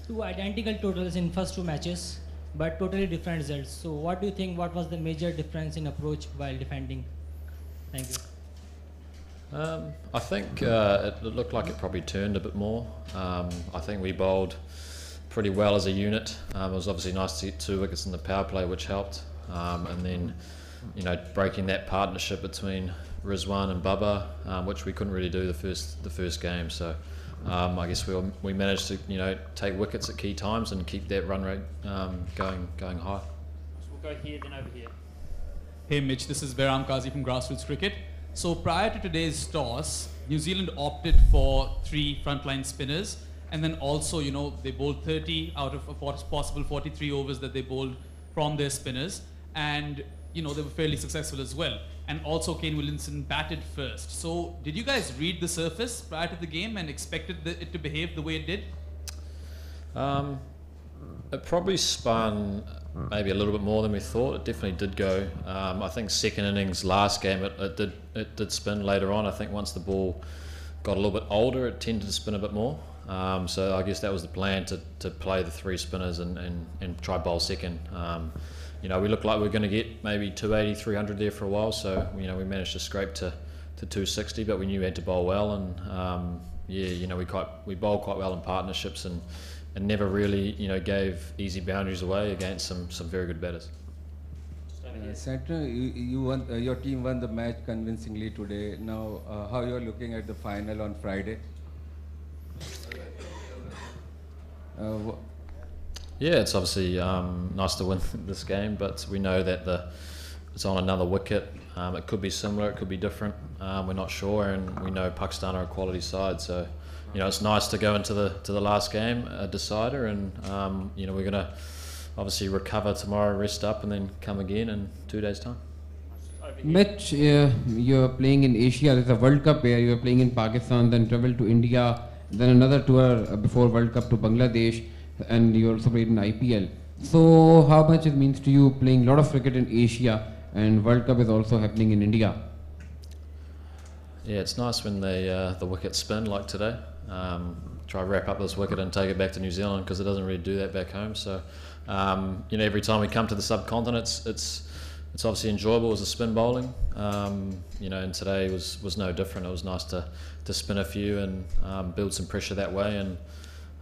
two identical totals in first two matches, but totally different results. So what do you think, what was the major difference in approach while defending? Thank you. I think it looked like it probably turned a bit more. I think we bowled pretty well as a unit. It was obviously nice to get 2 wickets in the power play, which helped. And then, breaking that partnership between Rizwan and Bubba, which we couldn't really do the first game. So I guess we managed to take wickets at key times and keep that run rate going high. So we'll go here, then over here. Hey Mitch, this is Behram Qazi from Grassroots Cricket. So prior to today's toss, New Zealand opted for 3 frontline spinners, and then also, they bowled 30 out of a possible 43 overs that they bowled from their spinners, and they were fairly successful as well. And also Kane Williamson batted first. So did you guys read the surface prior to the game and expected it to behave the way it did? It probably spun maybe a little bit more than we thought. It definitely did go. I think second innings last game it did spin later on. I think once the ball got a little bit older, it tended to spin a bit more. So I guess that was the plan, to play the 3 spinners and try bowl second. We looked like we were going to get maybe 280, 300 there for a while. So we managed to scrape to 260, but we knew we had to bowl well, and we bowled quite well in partnerships and never really gave easy boundaries away against some very good batters. Santner, you won, your team won the match convincingly today. Now, how you are looking at the final on Friday? Yeah, it's obviously nice to win this game, but we know that it's on another wicket. It could be similar, it could be different. We're not sure, and we know Pakistan are a quality side, so it's nice to go into the last game, a decider, and we're going to obviously recover tomorrow, rest up, and then come again in 2 days' time. Mitch, you're playing in Asia. There's a World Cup here. You're playing in Pakistan, then travel to India, then another tour before World Cup to Bangladesh, and you also played in IPL. So how much it means to you playing a lot of cricket in Asia, and World Cup is also happening in India? Yeah, it's nice when the wickets spin like today. Try to wrap up this wicket and take it back to New Zealand, because it doesn't really do that back home. So every time we come to the subcontinent, it's obviously enjoyable as a spin bowling. And today was no different. It was nice to spin a few and build some pressure that way. And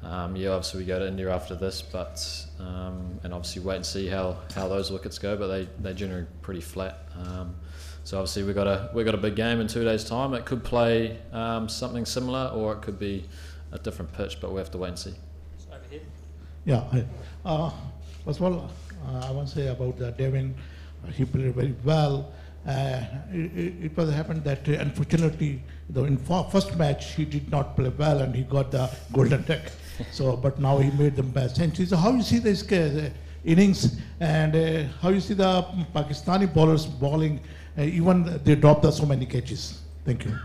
obviously we go to India after this, but and obviously wait and see how those wickets go. But they generally pretty flat. So obviously we got a big game in 2 days' time. It could play something similar, or it could be a different pitch, but we have to wait and see. Over here. Yeah. First of all, I want to say about Devin. He played very well. It was happened that unfortunately, in first match he did not play well and he got the golden duck. So, but now he made them best century. So, how you see this innings, and how you see the Pakistani bowlers bowling? Even they dropped so many catches. Thank you.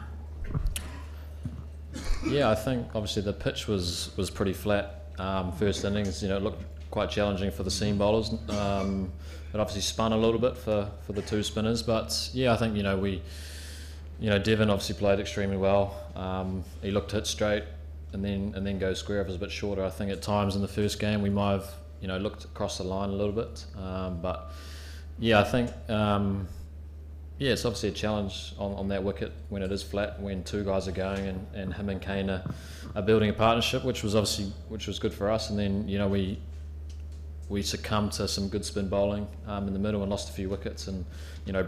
Yeah, I think obviously the pitch was pretty flat. First innings, it looked quite challenging for the seam bowlers. It obviously spun a little bit for the 2 spinners, but yeah, I think Devin obviously played extremely well. He looked to hit straight and then go square if it was a bit shorter. I think at times in the first game we might have looked across the line a little bit, but yeah, I think it's obviously a challenge on that wicket when it is flat, when 2 guys are going and him and Kane are building a partnership, which was good for us. And then we succumbed to some good spin bowling in the middle and lost a few wickets, and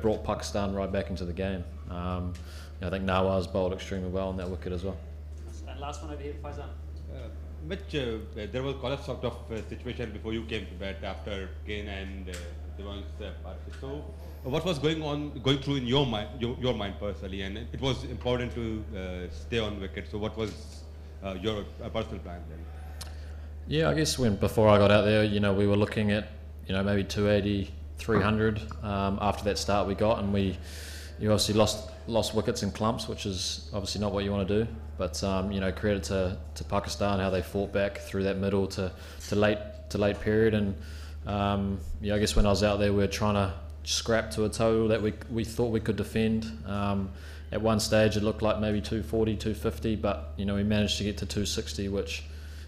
brought Pakistan right back into the game. I think Nawaz bowled extremely well on that wicket as well. And last one over here, Faizan. Mitch, there was quite a sort of situation before you came to bat after Kane and Devan's partnership. So what was going through in your mind personally, and it was important to stay on wicket. So what was your personal plan then? Yeah, I guess before I got out there, we were looking at maybe 280, 300 after that start we got, and you obviously lost wickets in clumps, which is obviously not what you want to do. But credit to Pakistan, how they fought back through that middle to late period, and I guess when I was out there, we were trying to scrap to a total that we thought we could defend. At one stage, it looked like maybe 240, 250, but we managed to get to 260, which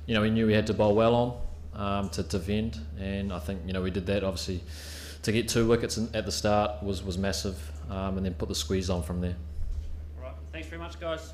you know, we knew we had to bowl well on to defend, and I think, you know, we did that. Obviously, to get 2 wickets at the start was massive, and then put the squeeze on from there. All right. Thanks very much, guys.